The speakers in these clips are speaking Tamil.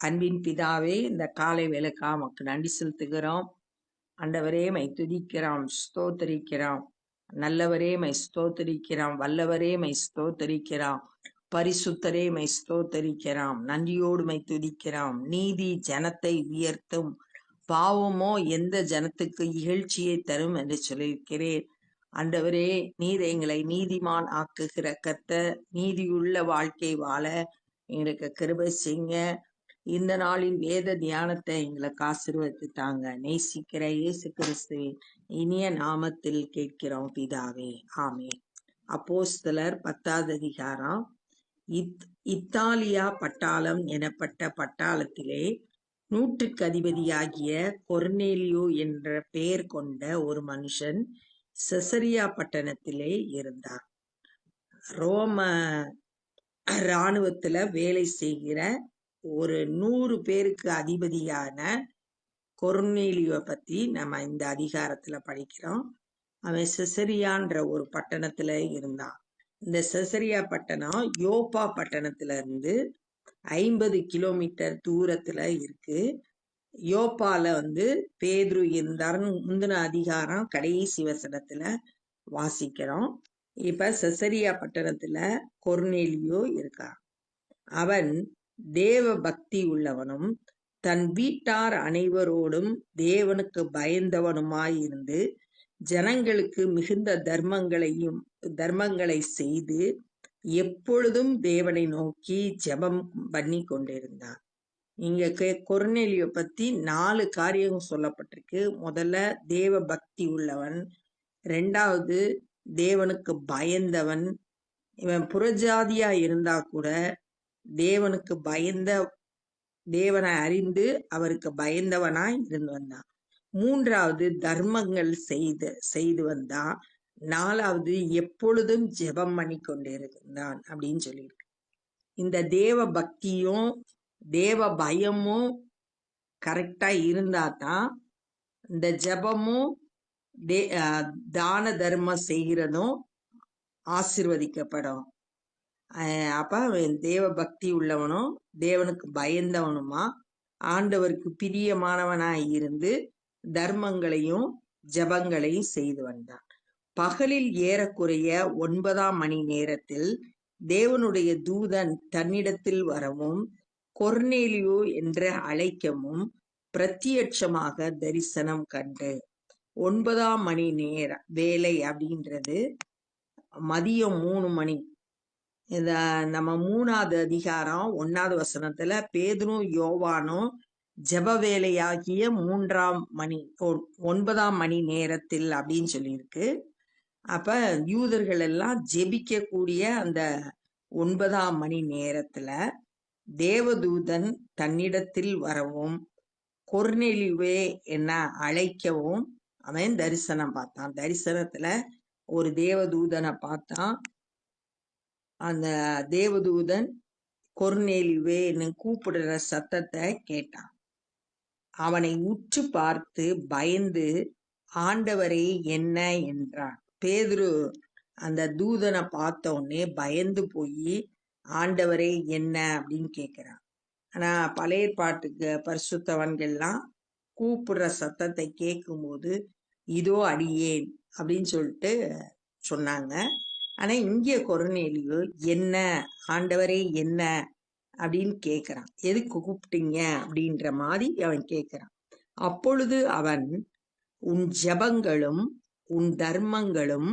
அன்பின் பிதாவே, இந்த காலை வேலைக்கா உமக்கு நன்றி செலுத்துகிறோம். ஆண்டவரே மை துதிக்கிறோம், ஸ்தோத்தரிக்கிறோம். நல்லவரே மை ஸ்தோத்தரிக்கிறோம், வல்லவரே மை ஸ்தோத்தரிக்கிறோம், பரிசுத்தரே மை ஸ்தோத்தரிக்கிறோம். நன்றியோடு மை துதிக்கிறோம். நீதி ஜனத்தை உயர்த்தும், பாவமோ எந்த ஜனத்துக்கு இகழ்ச்சியை தரும் என்று சொல்லியிருக்கிறேன். ஆண்டவரே, நீர் எங்களை நீதிமான் ஆக்குகிற கர்த்தர். நீதியுள்ள வாழ்க்கை வாழ எங்களுக்கு கிருபை செய்யுங்க. இந்த நாளின் வேத தியானத்தை எங்களுக்கு ஆசீர்வதித்தாங்க. நேசிக்கிற இயேசு கிறிஸ்துவின் இனிய நாமத்தில் கேட்கிறோம் பிதாவே, ஆமென். அப்போஸ்தலர் 10வது அதிகாரம். இத்தாலியா பட்டாளம் எனப்பட்ட பட்டாளத்திலே 100க்கு அதிபதியாகிய கொர்நேலியு என்ற பெயர் கொண்ட ஒரு மனுஷன் செசரியா பட்டணத்திலே இருந்தார். ரோம இராணுவத்துல வேலை செய்கிற ஒரு 100 பேருக்கு அதிபதியான கொர்நேலியுவை பத்தி நம்ம இந்த அதிகாரத்துல படிக்கிறோம். அவன் செசரியான்ற ஒரு பட்டணத்துல இருந்தான். இந்த செசரியா பட்டணம் யோப்பா பட்டணத்துல இருந்து 50 கிலோமீட்டர் தூரத்துல இருக்கு. யோப்பால பேதுரு இருந்தாருன்னு முந்தின அதிகாரம் கடைசி வசனத்துல வாசிக்கிறோம். இப்ப செசரியா பட்டணத்துல கொர்நேலியு இருக்கான். அவன் தேவ பக்தி உள்ளவனும் தன் வீட்டார் அனைவரோடும் தேவனுக்கு பயந்தவனுமாயிருந்து ஜனங்களுக்கு மிகுந்த தர்மங்களை செய்து எப்பொழுதும் தேவனை நோக்கி ஜெபம் பண்ணி கொண்டிருந்தான். இங்க கொர்நேலியு பத்தி 4 காரியம் சொல்லப்பட்டிருக்கு. முதல்ல தேவ பக்தி உள்ளவன், 2வது தேவனுக்கு பயந்தவன். இவன் புறஜாதியா இருந்தா கூட தேவனுக்கு தேவனை அறிந்து அவருக்கு பயந்தவனாய் இருந்து வந்தான். 3வது தர்மங்கள் செய்து வந்தான். 4வது எப்பொழுதும் ஜெபம் பண்ணி கொண்டிருந்தான் அப்படின்னு சொல்லியிருக்கு. இந்த தேவ பக்தியும் தேவ பயமும் கரெக்டா இருந்தா தான் இந்த ஜெபமும் தான தர்மம் செய்கிறதும் ஆசீர்வதிக்கப்படும். அப்ப அவன் தேவ பக்தி உள்ளவனும் தேவனுக்கு பயந்தவனுமா ஆண்டவருக்கு பிரியமானவனாய் இருந்து தர்மங்களையும் ஜபங்களையும் செய்து வந்தான். பகலில் ஏறக்குறைய 9ஆம் மணி நேரத்தில் தேவனுடைய தூதன் தன்னிடத்தில் வரவும் கொர்நேலியு என்று அழைக்கவும் பிரத்யட்சமாக தரிசனம் கண்டு. 9ஆம் மணி நேர வேலை அப்படின்றது மதியம் 3 மணி. இத நம்ம 3வது அதிகாரம் 1வது வசனத்துல பேதுரும் யோவானும் ஜெப வேலையாகிய 9ஆம் மணி நேரத்தில் அப்படின்னு சொல்லியிருக்கு. அப்ப யூதர்கள் எல்லாம் ஜெபிக்க கூடிய அந்த 9ஆம் மணி நேரத்துல தேவதூதன் தன்னிடத்தில் வரவும் கொர்நேலியுவே என்ன அழைக்கவும் அவன் தரிசனம் பார்த்தான். தரிசனத்துல ஒரு தேவதூதனை பார்த்தான். அந்த தேவதூதன் கொர்நேலியுவேன்னு கூப்பிடுற சத்தத்தை கேட்டான். அவனை உற்று பார்த்து பயந்து ஆண்டவரே என்ன என்றான். பேதுரு அந்த தூதனை பார்த்த உடனே பயந்து போய் ஆண்டவரே என்ன அப்படின்னு கேட்கிறான். ஆனா பழைய பாட்டுக்கு பரிசுத்தவன்கள்லாம் கூப்பிடுற சத்தத்தை கேட்கும்போது இதோ அடியேன் அப்படின்னு சொல்லிட்டு சொன்னாங்க. ஆனா இங்க கொர்நேலியு என்ன ஆண்டவரே என்ன அப்படின்னு கேட்கிறான். எதுக்கு கூப்பிட்டீங்க அப்படின்ற மாதிரி அவன் கேட்கிறான். அப்பொழுது அவன் உன் ஜபங்களும் உன் தர்மங்களும்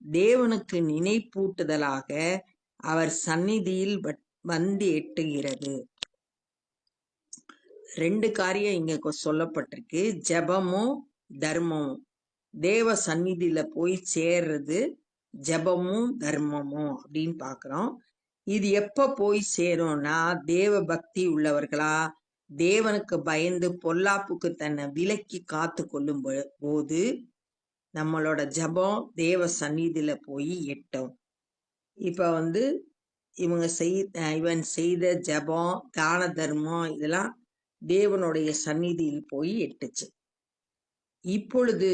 தேவனுக்கு நினைப்பூட்டுதலாக அவர் சந்நிதியில் வந்து எட்டுகிறது. 2 காரியம் இங்க சொல்லப்பட்டிருக்கு. ஜபமும் தர்மமும் தேவ சந்நிதியில போய் சேர்றது ஜபமும் தர்மமும் அப்படின்னு பாக்குறோம். இது எப்ப போய் சேரும்னா தேவ பக்தி உள்ளவர்களா தேவனுக்கு பயந்து பொல்லாப்புக்கு தன்னை விலக்கி காத்து கொள்ளும் போது நம்மளோட ஜபம் தேவ சந்நிதியில போய் எட்டும். இப்ப இவன் செய்த ஜபம் தான தர்மம் இதெல்லாம் தேவனுடைய சந்நிதியில் போய் எட்டுச்சு. இப்பொழுது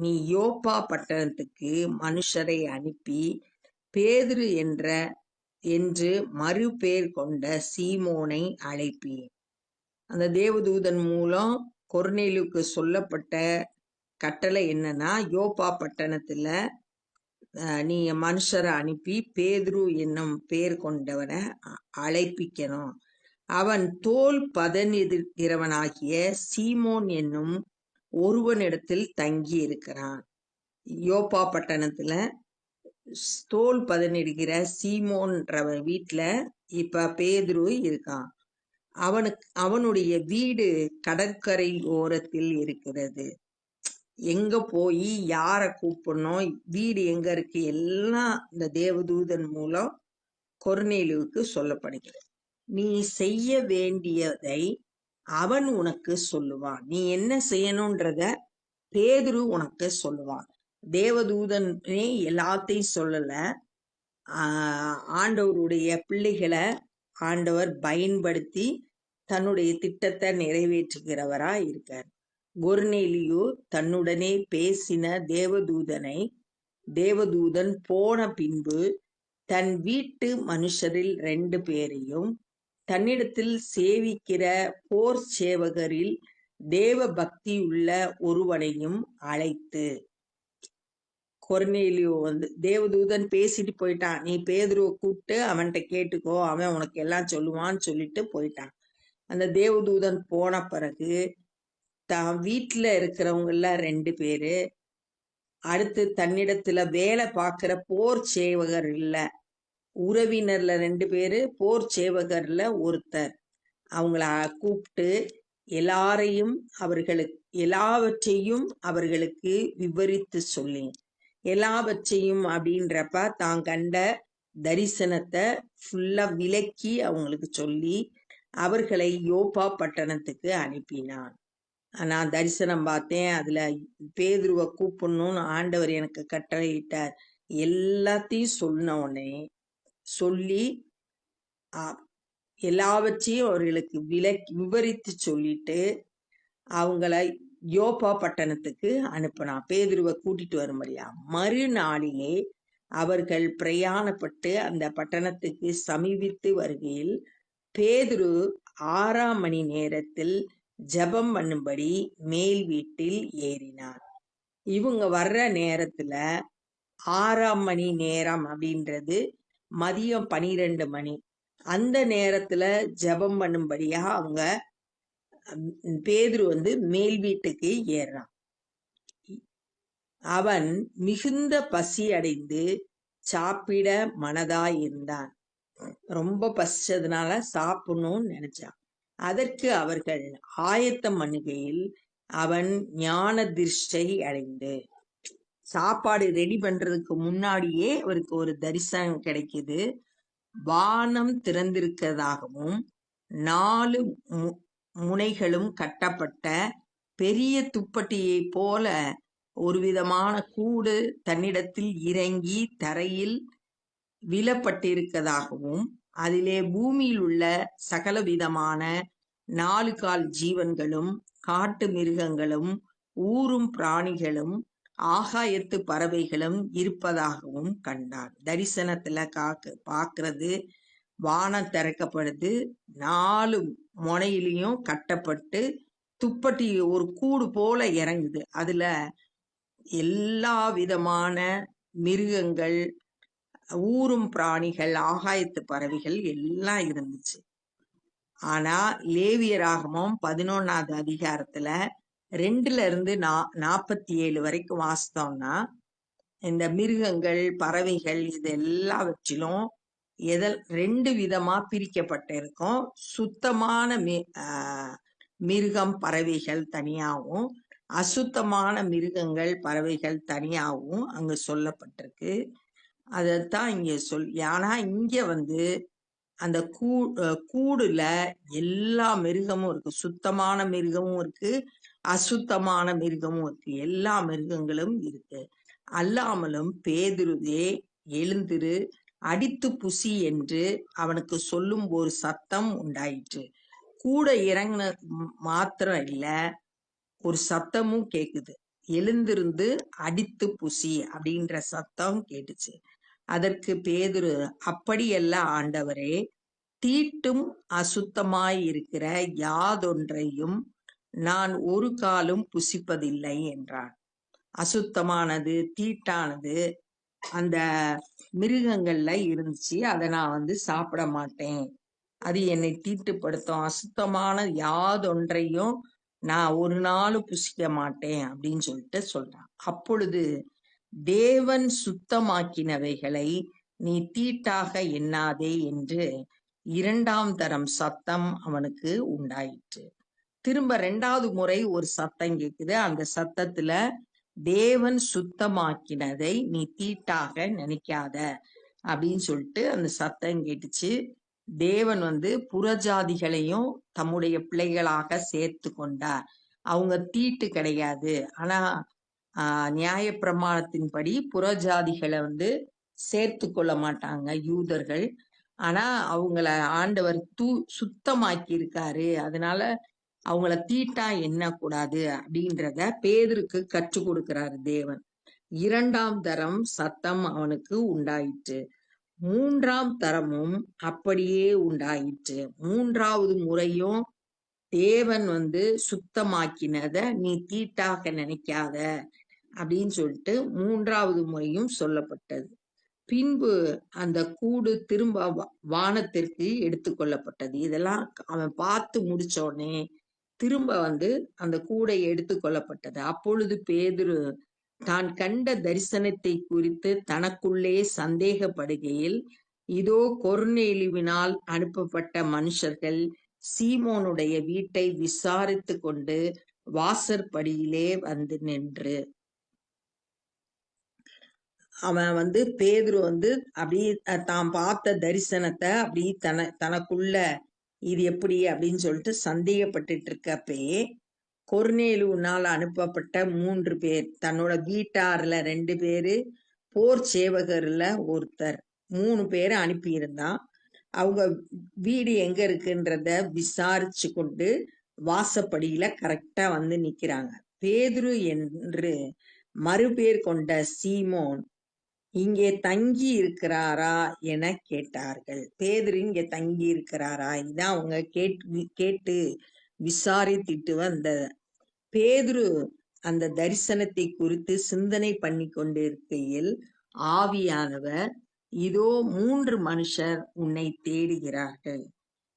நீ யோப்பா பட்டணத்துக்கு மனுஷரை அனுப்பி பேதுரு என்று மறுபேர் கொண்ட சீமோனை அழைப்பி. அந்த தேவதூதன் மூலம் கொர்நேலியுக்கு சொல்லப்பட்ட கட்டளை என்னன்னா, யோப்பா பட்டணத்துல நீ மனுஷரை அனுப்பி பேதுரு என்னும் பேர் கொண்டவனை அழைப்பிக்கணும். அவன் தோல் பதனிடுகிறவனாகிய சீமோன் என்னும் ஒருவனிடத்தில் தங்கி இருக்கிறான். யோப்பா பட்டணத்துல தோல் பதனிடுகிற சீமோன்றவன் வீட்டுல இப்ப பேதுரு இருக்கான். அவனுடைய வீடு கடற்கரை ஓரத்தில் இருக்கிறது. எங்க போய் யார கூப்பிடணும், வீடு எங்க இருக்கு, எல்லாம் இந்த தேவதூதன் மூலம் கொர்நேலியுவுக்கு சொல்லப்படுகிறது. நீ செய்ய வேண்டியதை அவன் உனக்கு சொல்லுவான். நீ என்ன செய்யணும்ன்றத பேதுரு உனக்கு சொல்லுவான். தேவதூதனே எல்லாத்தையும் சொல்லல. ஆண்டவருடைய பிள்ளைகளை ஆண்டவர் பயன்படுத்தி தன்னுடைய திட்டத்தை நிறைவேற்றுகிறவரா இருக்கார். கொர்நேலியு தன்னுடனே பேசின தேவதூதன் போன பின்பு தன் வீட்டு மனுஷரில் 2 பேரையும் தன்னிடத்தில் சேவிக்கிற போர் சேவகரில் தேவ பக்தி உள்ள ஒருவனையும் அழைத்து, கொர்நேலியு தேவதூதன் பேசிட்டு போயிட்டான். நீ பேதுருவை கூப்பிட்டு அவன்கிட்ட கேட்டுக்கோ, அவன் உனக்கு எல்லாம் சொல்லுவான்னு சொல்லிட்டு போயிட்டான். அந்த தேவதூதன் போன பிறகு தான் வீட்டுல இருக்கிறவங்கள 2 பேரு, அடுத்து தன்னிடத்துல வேலை பார்க்கிற போர் சேவகர் இல்ல உறவினர்ல 2 பேரு, போர் சேவகர்ல ஒருத்தர், அவங்கள கூப்பிட்டு எல்லாவற்றையும் அவர்களுக்கு விவரித்து சொல்லி, எல்லாவற்றையும் அப்படின்றப்ப தான் கண்ட தரிசனத்தை ஃபுல்லா விளக்கி அவங்களுக்கு சொல்லி அவர்களை யோப்பா பட்டணத்துக்கு அனுப்பினான். நான் தரிசனம் பார்த்தேன், அதுல பேதுருவை கூப்பிடணும்னு ஆண்டவர் எனக்கு கட்டளையிட்டார். எல்லாத்தையும் சொன்னோடனே சொல்லி எல்லாவற்றையும் அவர்களுக்கு விவரித்து சொல்லிட்டு அவங்கள யோப்பா பட்டணத்துக்கு அனுப்பினான், பேதுருவை கூட்டிட்டு வரும்படியா. மறுநாளிலே அவர்கள் பிரயாணப்பட்டு அந்த பட்டணத்துக்கு சமீபித்து வருகையில் பேதுரு 6ஆம் மணி நேரத்தில் ஜெபம் பண்ணும்படி மேல் வீட்டில் ஏறினார். இவங்க வர்ற நேரத்துல 6ஆம் மணி நேரம் அப்படின்றது மதியம் 12 மணி. அந்த நேரத்துல ஜெபம் பண்ணும்படியா அவங்க பேதுரு மேல் வீட்டுக்கு ஏறான். அவன் மிகுந்த பசி அடைந்து சாப்பிட மனதாய் இருந்தான். ரொம்ப பசிச்சதுனால சாப்பிடணும்னு நினைச்சான். அதற்கு அவர்கள் ஆயத்தம் பண்ணுகையில் அவன் ஞான திருஷ்டை அடைந்து, சாப்பாடு ரெடி பண்றதுக்கு முன்னாடியே அவருக்கு ஒரு தரிசனம் கிடைக்குது. வானம் திறந்திருக்கிறதாகவும் 4 முனைகளும் கட்டப்பட்ட பெரிய துப்பட்டியை போல ஒரு விதமான கூடு தன்னிடத்தில் இறங்கி தரையில் விழப்பட்டிருக்கதாகவும் அதிலே பூமியில் உள்ள சகல விதமான 4 கால் ஜீவன்களும் காட்டு மிருகங்களும் ஊரும் பிராணிகளும் ஆகாயத்து பறவைகளும் இருப்பதாகவும் கண்டான். தரிசனத்துல பார்க்கறது, வானம் திறக்கப்படுது, 4 முனையிலையும் கட்டப்பட்டு துப்பட்டி ஒரு கூடு போல இறங்குது. அதுல எல்லா விதமான மிருகங்கள், ஊரும் பிராணிகள், ஆகாயத்து பறவைகள் எல்லாம் இருந்துச்சு. ஆனா லேவியராகமம் 11ஆவது அதிகாரத்துல 2ல இருந்து 47 வரைக்கும் வாசித்தோம்னா இந்த மிருகங்கள், பறவைகள் இது எல்லாவற்றிலும் 2 விதமா பிரிக்கப்பட்டிருக்கும். சுத்தமான மிருகம், பறவைகள் தனியாகவும், அசுத்தமான மிருகங்கள், பறவைகள் தனியாகவும் அங்க சொல்லப்பட்டிருக்கு. அதைத்தான் இங்க ஆனா இங்க அந்த கூடுல எல்லா மிருகமும் இருக்கு. சுத்தமான மிருகமும் இருக்கு, அசுத்தமான மிருகமும் இருக்கு, எல்லா மிருகங்களும் இருக்கு. அல்லாமலும் பேதுருவே எழுந்திரு, அடித்து புசி என்று அவனுக்கு சொல்லும் ஒரு சத்தம் உண்டாயிற்று. கூட இறங்கின மாத்திரம் இல்ல, ஒரு சத்தமும் கேக்குது. எழுந்திருந்து அடித்து புசி அப்படின்ற சத்தம் கேட்டுச்சு. அதற்கு பேதுரு, அப்படியல்ல ஆண்டவரே, தீட்டும் அசுத்தமாயிருக்கிற யாதொன்றையும் நான் ஒரு காலும் புசிப்பதில்லை என்றான். அசுத்தமானது, தீட்டானது அந்த மிருகங்கள்ல இருந்துச்சு. அதை நான் சாப்பிட மாட்டேன். அது என்னை தீட்டுப்படுத்தும். அசுத்தமான யாதொன்றையும் நான் ஒரு நாளும் புசிக்க மாட்டேன் அப்படின்னு சொல்லிட்டு சொல்றான். அப்பொழுது தேவன் சுத்தமாக்கினவைகளை நீ தீட்டாக எண்ணாதே என்று 2ஆம் தரம் சத்தம் அவனுக்கு உண்டாயிற்று. திரும்ப 2வது முறை ஒரு சத்தம் கேக்குது. அந்த சத்தத்துல தேவன் சுத்தமாக்கினதை நீ தீட்டாக நினைக்காத அப்படின்னு சொல்லிட்டு அந்த சத்தம் கேட்டுச்சு. தேவன் புறஜாதிகளையும் தம்முடைய பிள்ளைகளாக சேர்த்து கொண்டார். அவங்க தீட்டு கிடையாது. ஆனா நியாயப்பிரமாணத்தின்படி புறஜாதிகளை சேர்த்து கொள்ள மாட்டாங்க யூதர்கள். ஆனா அவங்கள ஆண்டவர் சுத்தமாக்கி இருக்காரு. அதனால அவங்கள தீட்டா எண்ணக்கூடாது அப்படின்றத பேதுருக்கு கற்றுக் கொடுக்கிறாரு தேவன். 2ஆம் தரம் சத்தம் அவனுக்கு உண்டாயிற்று. 3ஆம் தரமும் அப்படியே உண்டாயிற்று. 3வது முறையும் தேவன் சுத்தமாக்கினத நீ தீட்டாக நினைக்காத அப்படின்னு சொல்லிட்டு 3வது முறையும் சொல்லப்பட்டது. பின்பு அந்த கூடு திரும்ப வானத்திற்கு எடுத்துக்கொள்ளப்பட்டது. இதெல்லாம் அவன் பார்த்து முடிச்ச உடனே திரும்ப அந்த கூடை எடுத்துக்கொள்ளப்பட்டது. அப்பொழுது பேதுரு தான் கண்ட தரிசனத்தை குறித்து தனக்குள்ளே சந்தேகப்படுகையில், இதோ கொர்நேலியுவினால் அனுப்பப்பட்ட மனுஷர்கள் சீமோனுடைய வீட்டை விசாரித்து கொண்டு வாசற்படியிலே வந்து நின்று, அவன் பேதுரு அப்படி தான் பார்த்த தரிசனத்தை அப்படி தனக்குள்ள இது எப்படி அப்படின்னு சொல்லிட்டு சந்தேகப்பட்டுட்டு இருக்கப்பே, கொர்நேலியுவினால் அனுப்பப்பட்ட 3 பேர், தன்னோட வீட்டார்ல 2 பேரு, போர் சேவகர்ல ஒருத்தர், 3 பேரை அனுப்பியிருந்தான். அவங்க வீடு எங்க இருக்குன்றத விசாரிச்சு கொண்டு வாசப்படியில கரெக்டா நிக்கிறாங்க. பேதுரு என்று மறுபேர் கொண்ட சீமோன் இங்கே தங்கி இருக்கிறாரா என கேட்டார்கள். பேதுரு இங்க தங்கி இருக்கிறாரா, இதான் அவங்க கேட்டு விசாரித்துட்டு வந்த. பேதுரு அந்த தரிசனத்தை குறித்து சிந்தனை பண்ணி கொண்டிருக்கையில் ஆவியானவர், இதோ 3 மனுஷர் உன்னை தேடுகிறார்கள்.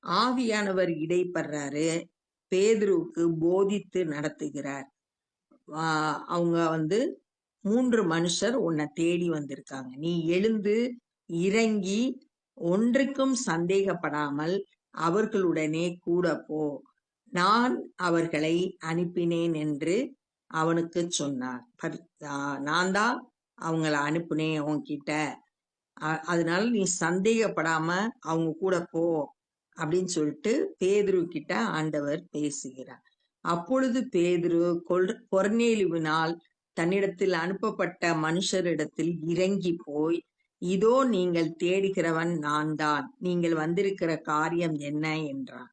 ஆவியானவர் இடைப்படுறாரு, பேதுருவுக்கு போதித்து நடத்துகிறார். அவங்க 3 மனுஷர் உன்னை தேடி வந்திருக்காங்க. நீ எழுந்து இறங்கி ஒன்றுக்கும் சந்தேகப்படாமல் அவர்களுடனே கூட போ, நான் அவர்களை அனுப்பினேன் என்று அவனுக்கு சொன்னார். நான் தான் அவங்கள அனுப்புனேன் உன்கிட்ட, அதனால நீ சந்தேகப்படாம அவங்க கூட போ அப்படின்னு சொல்லிட்டு பேதுரு கிட்ட ஆண்டவர் பேசுகிறார். அப்பொழுது பேதுரு கொர்நேலியுவினால் தன்னிடத்தில் அனுப்பப்பட்ட மனுஷரிடத்தில் இறங்கி போய், இதோ நீங்கள் தேடுகிறவன் நான் தான், நீங்கள் வந்திருக்கிற காரியம் என்ன என்றான்.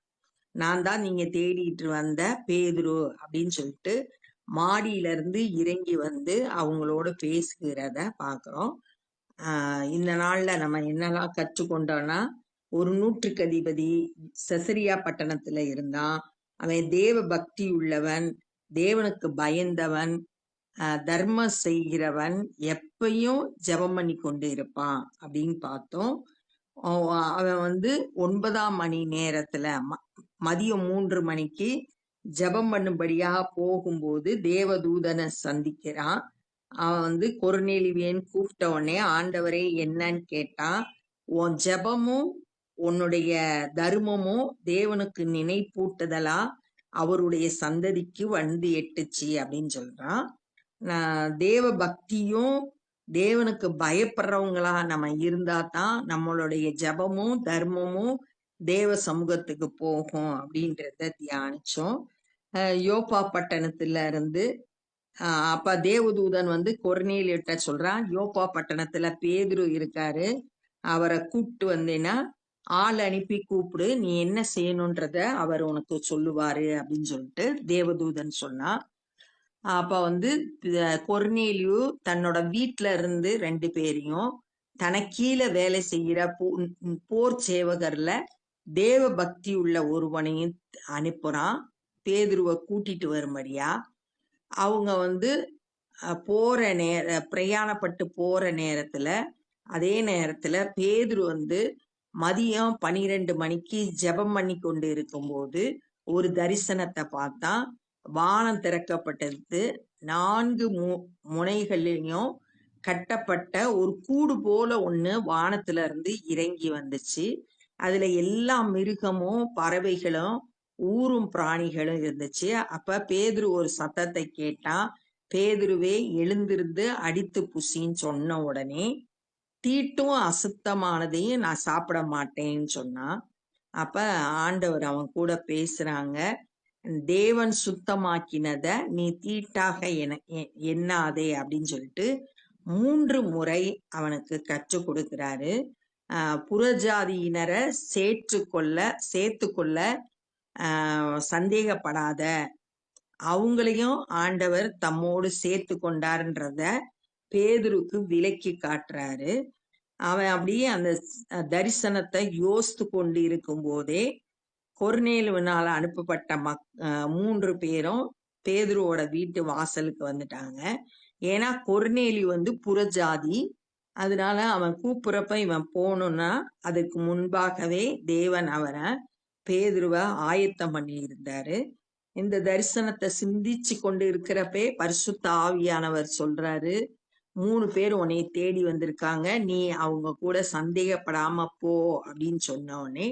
நான் தான் நீங்க தேடிட்டு வந்த பேதுரு அப்படின்னு சொல்லிட்டு மாடியில இருந்து இறங்கி அவங்களோட பேசுகிறத பாக்குறோம். இந்த நாள்ல நம்ம என்னெல்லாம் கற்றுக்கொண்டோம்னா, ஒரு நூற்றுக்கு அதிபதி செசரியா பட்டணத்துல இருந்தான். அவன் தேவ பக்தி உள்ளவன், தேவனுக்கு பயந்தவன், தர்மம் செய்கிறவன், எப்பயும் ஜெபம் பண்ணி கொண்டு இருப்பான் அப்படின்னு பார்த்தோம். அவன் 9ஆம் மணி நேரத்துல மதியம் 3 மணிக்கு ஜெபம் பண்ணும்படியாக போகும்போது தேவதூதனை சந்திக்கிறான். அவன் கொர்நேலியுவின் கூப்பிட்ட உடனே, ஆண்டவரே என்னன்னு கேட்டான். உன் ஜெபமும் உன்னுடைய தர்மமும் தேவனுக்கு நினைப்பூட்டுதலா அவருடைய சந்ததிக்கு எட்டுச்சு அப்படின்னு சொல்றான். தேவ பக்தியும் தேவனுக்கு பயப்படுறவங்களா நம்ம இருந்தா தான் நம்மளுடைய ஜெபமும் தர்மமும் தேவ சமூகத்துக்கு போகும் அப்படின்றத தியானிச்சோம். யோப்பா பட்டணத்துல இருந்து அப்ப தேவதூதன் கொர்நேலியுட்ட சொல்றான், யோப்பா பட்டணத்துல பேதுரு இருக்காரு, அவரை கூப்பிட்டு வந்தேன்னா ஆள் அனுப்பி கூப்பிடு, நீ என்ன செய்யணுன்றத அவர் உனக்கு சொல்லுவாரு அப்படின்னு சொல்லிட்டு தேவதூதன் சொன்னான். அப்ப கொர்நேலியு தன்னோட வீட்டுல இருந்து 2 பேரையும், தனக்கு கீழே வேலை செய்கிற போர் சேவகர்ல தேவ பக்தி உள்ள ஒருவனையும் அனுப்புறான், பேதுருவை கூட்டிட்டு வரும்படியா. அவங்க போற பிரயாணப்பட்டு போற நேரத்துல, அதே நேரத்துல பேதுரு மதியம் 12 மணிக்கு ஜெபம் பண்ணி கொண்டு இருக்கும்போது ஒரு தரிசனத்தை பார்த்தான். வானம் திறக்கப்பட்டது. 4 முனைகளிலும் கட்டப்பட்ட ஒரு கூடு போல ஒண்ணு வானத்துல இருந்து இறங்கி வந்துச்சு. அதுல எல்லா மிருகமும் பறவைகளும் ஊரும் பிராணிகளும் இருந்துச்சு. அப்ப பேதுரு ஒரு சத்தத்தை கேட்டான். பேதுருவே, எழுந்திருந்து அடித்து புசின்னு சொன்ன உடனே, தீட்டும் அசுத்தமானதையும் நான் சாப்பிட மாட்டேன்னு சொன்னான். அப்ப ஆண்டவர் அவன் கூட பேசுறாங்க. தேவன் சுத்தமாக்கினத நீ தீட்டாக எண்ணாதே அப்படின்னு சொல்லிட்டு 3 முறை அவனுக்கு கற்றுக் கொடுக்கிறாரு. புறஜாதியினரை சேர்த்துக்கொள்ள சந்தேகப்படாத, அவங்களையும் ஆண்டவர் தம்மோடு சேர்த்து கொண்டாருன்றத பேதுருக்கு விலக்கி காட்டுறாரு. அவன் அப்படியே அந்த தரிசனத்தை யோசித்து கொண்டு இருக்கும் போதே கொர்நேலுவினால் அனுப்பப்பட்ட 3 பேரும் பேதுருவோட வீட்டு வாசலுக்கு வந்துட்டாங்க. ஏன்னா கொர்நேலி புறஜாதி. அதனால அவன் கூப்பிடுறப்ப இவன் போகணும்னா அதுக்கு முன்பாகவே தேவன் அவரை பேதுருவை ஆயத்தம் பண்ணி இருந்தாரு. இந்த தரிசனத்தை சிந்திச்சு கொண்டு இருக்கிறப்பே பரிசுத்த ஆவியானவர் சொல்றாரு, 3 பேர் உன்னை தேடி வந்திருக்காங்க, நீ அவங்க கூட சந்தேகப்படாம போ அப்படின்னு சொன்ன உடனே,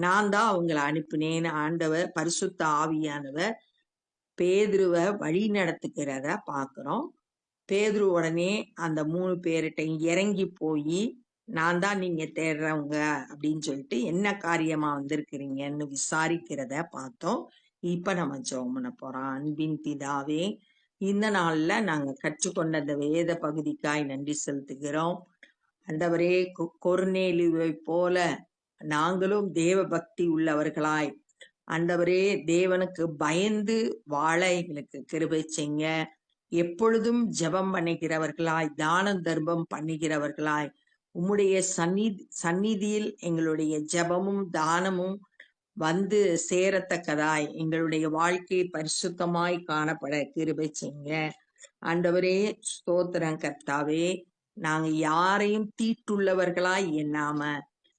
நான் தான் அவங்கள அனுப்பினேன்னு ஆண்டவர் பரிசுத்த ஆவியானவர் பேதுருவை வழி நடத்துகிறத பாக்குறோம். பேதுரு உடனே அந்த 3 பேர்கிட்ட இறங்கி போய், நான் தான் நீங்க தேடுறவங்க அப்படின்னு சொல்லிட்டு என்ன காரியமா வந்திருக்கிறீங்கன்னு விசாரிக்கிறத பார்த்தோம். இப்ப நம்ம ஜெபம் பண்ண போறோம். அன்பின் பிதாவே, இந்த நாள்ல நாங்க கற்றுக்கொண்ட அந்த வேத பகுதிக்காய் நன்றி செலுத்துகிறோம். ஆண்டவரே, கொர்நேலியுவை போல நாங்களும் தேவ பக்தி உள்ளவர்களாய், ஆண்டவரே, தேவனுக்கு பயந்து வாழ எங்களுக்கு கிருபை செய்யுங்க. எப்பொழுதும் ஜெபம் பண்ணுகிறவர்களாய், தானம் தர்மம் பண்ணுகிறவர்களாய், உம்முடைய சந்நிதியில் எங்களுடைய ஜெபமும் தானமும் சேரத்தக்கதாய் எங்களுடைய வாழ்க்கை பரிசுத்தமாய் காணப்பட கிருபை செய்யுங்க. ஆண்டவரே, ஸ்தோத்திரம் கர்த்தாவே. நாங்க யாரையும் தீட்டுள்ளவர்களாய் எண்ணாம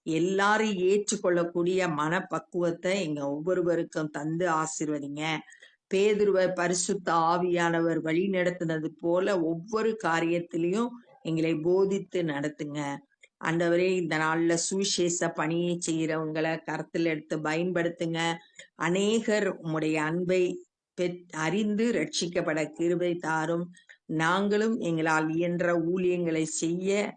எல்லாரையும் ஏற்றுக்கொள்ளக்கூடிய மனப்பக்குவத்தை எங்க ஒவ்வொருவருக்கும் தந்து ஆசீர்வதிங்க. பேதுருவை பரிசுத்த ஆவியானவர் வழி நடத்தினது போல ஒவ்வொரு காரியத்திலையும் எங்களை போதித்து நடத்துங்க. ஆண்டவரே, இந்த நாள்ல சுவிசேஷ பணியை செய்யறவங்களை கருத்தில் எடுத்து பயன்படுத்துங்க. அநேகர் உம்முடைய அன்பை அறிந்து ரட்சிக்கப்பட கிருபை தாரும். நாங்களும் எங்களால் இயன்ற ஊழியங்களை செய்ய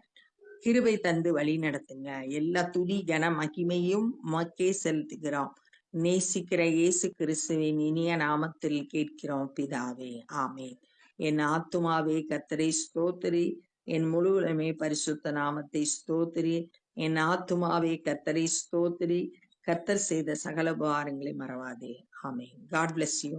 கிருபை தந்து வழி நடத்துங்க. எல்லா துதி கன மகிமையும் உமக்கே செலுத்துகிறோம். நேசிக்கிற இயேசு கிறிஸ்துவின் இனிய நாமத்தில் கேட்கிறோம் பிதாவே, ஆமென். என் ஆத்துமாவே கர்த்தரை ஸ்தோத்திரி, என் முழுவதுமே பரிசுத்த நாமத்தை ஸ்தோத்திரி. என் ஆத்துமாவே கர்த்தரை ஸ்தோத்திரி, கர்த்தர் செய்த சகல உபகாரங்களை மறவாதே. ஆமென். God bless you.